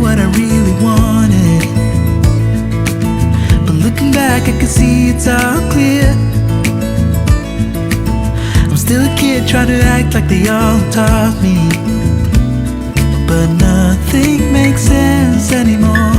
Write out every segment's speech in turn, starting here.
what I really wanted, but looking back I can see it's all clear. I'm still a kid trying to act like they all taught me, but nothing makes sense anymore.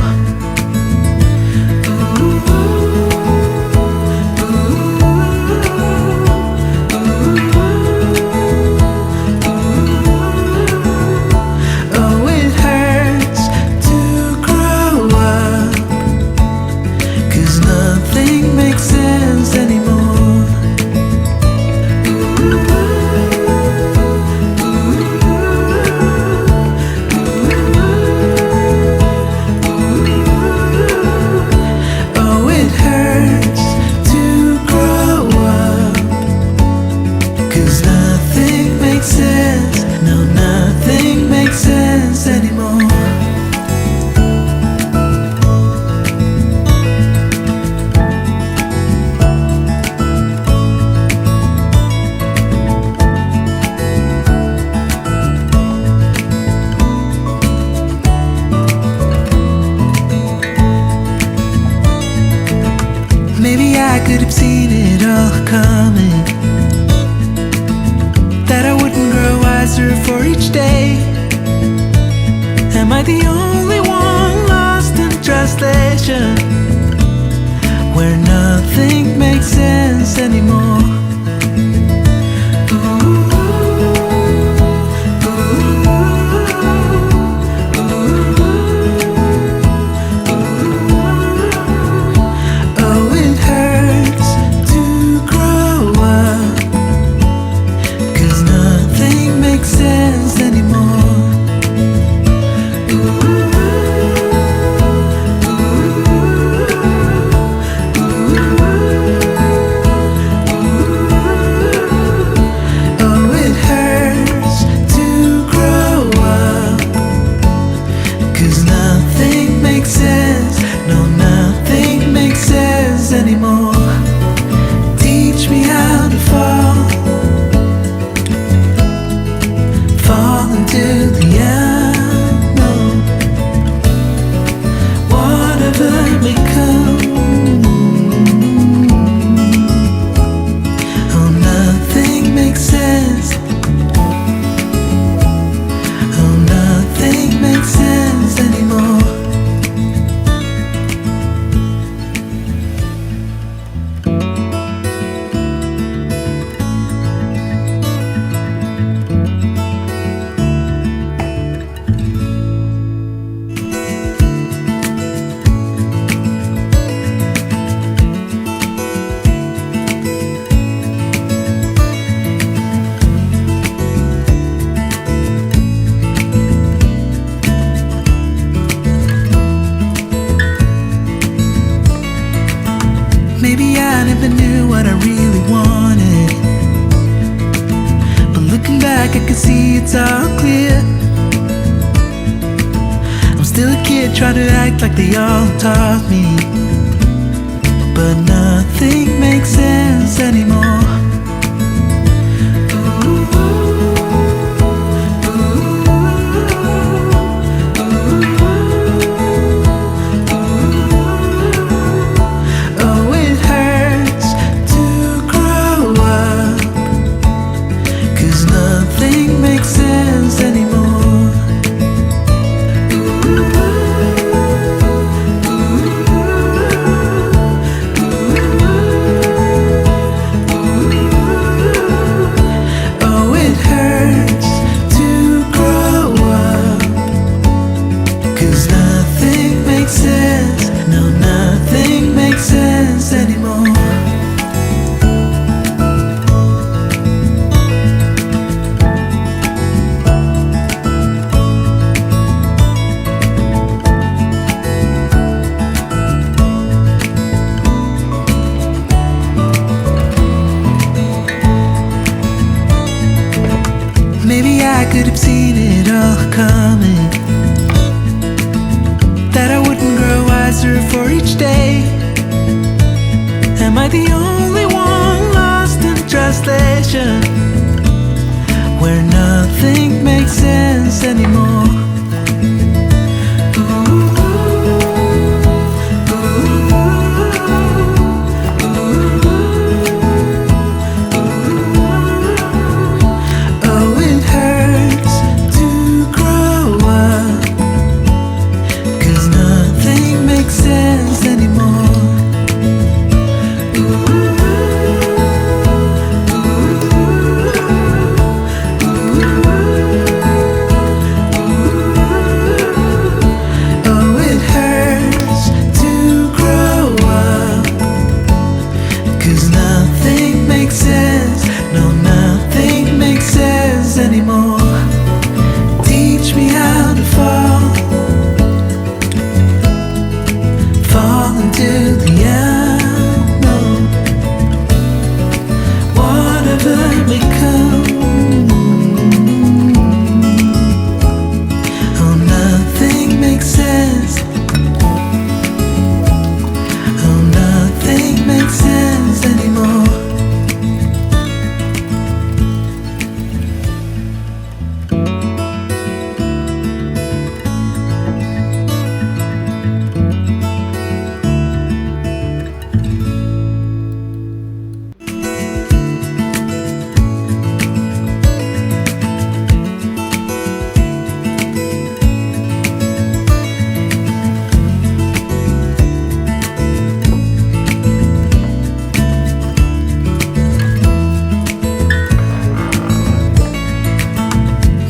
Maybe I could have seen it all coming, that I wouldn't grow wiser for each day. Am I the only one lost in translation, where nothing makes sense anymore? Maybe I never knew what I really wanted, but looking back I can see it's all clear. I'm still a kid trying to act like they all taught me, but nothing makes sense anymore. Maybe I could have seen it all coming, that I wouldn't grow wiser for each day. Am I the only one lost in translation, where nothing makes sense anymore? Ooh.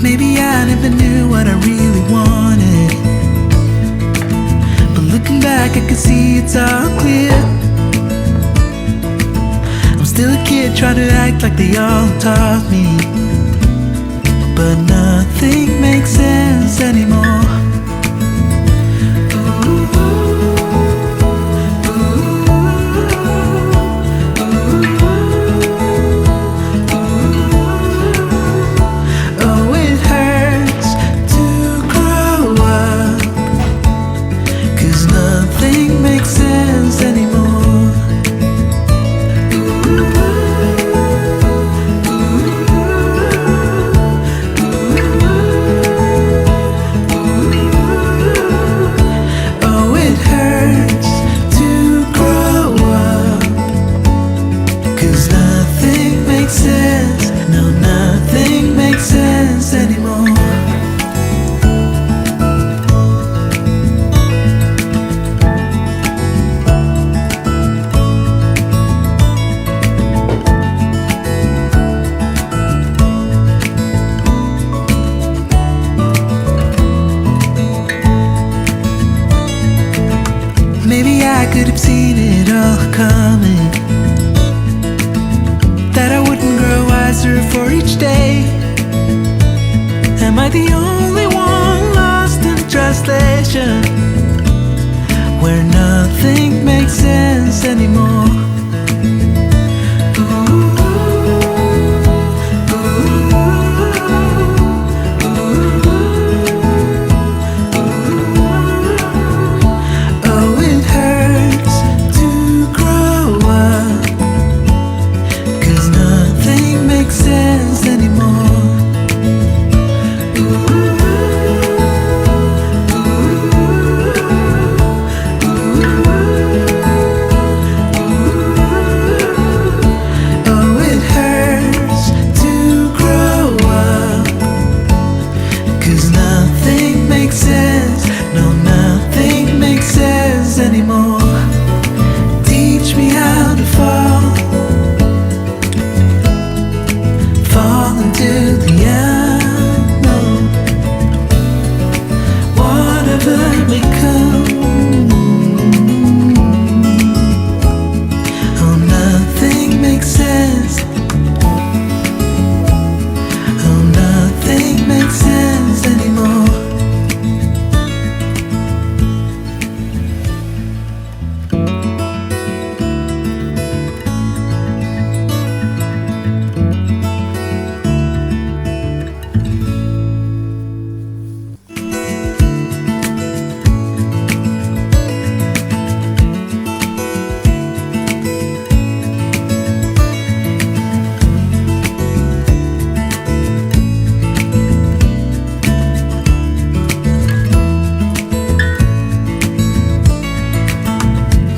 Maybe I never knew what I really wanted, but looking back I can see it's all clear. I'm still a kid trying to act like they all taught me, but nothing makes sense anymore. I could have seen it all coming, that I wouldn't grow wiser for each day. Am I the only one lost in translation, where nothing makes sense anymore?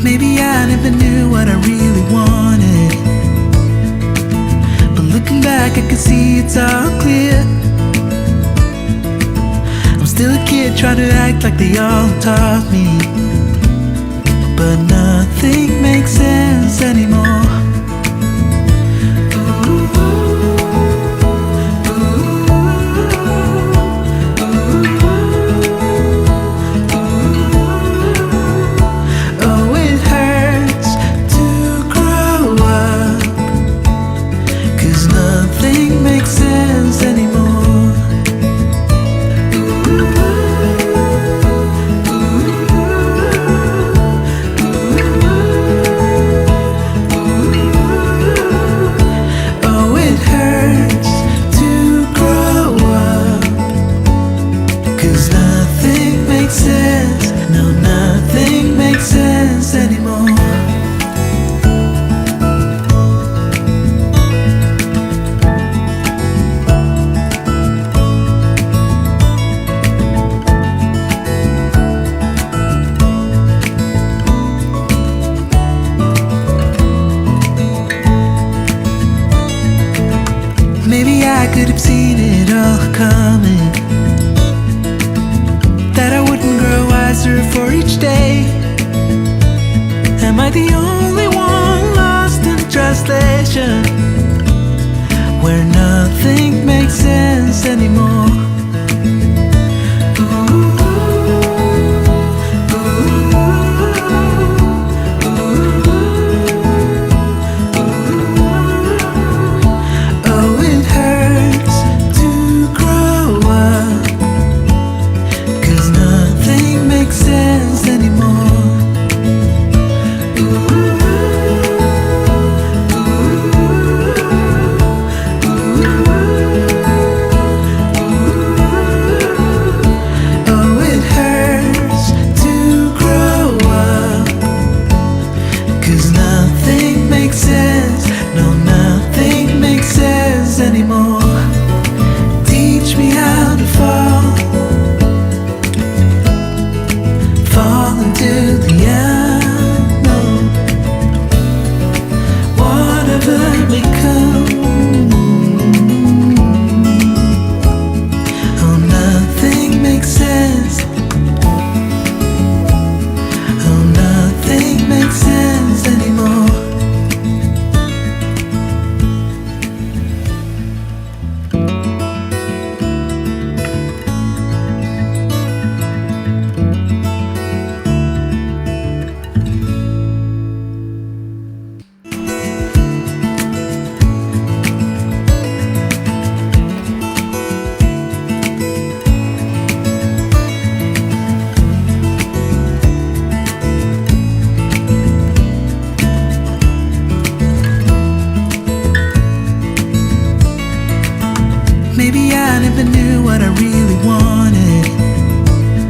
Maybe I never knew what I really wanted, but looking back I can see it's all clear. I'm still a kid trying to act like they all taught me, but nothing makes sense anymore. Maybe I could have seen it all coming, that I wouldn't grow wiser for each day. Am I the only one lost in translation,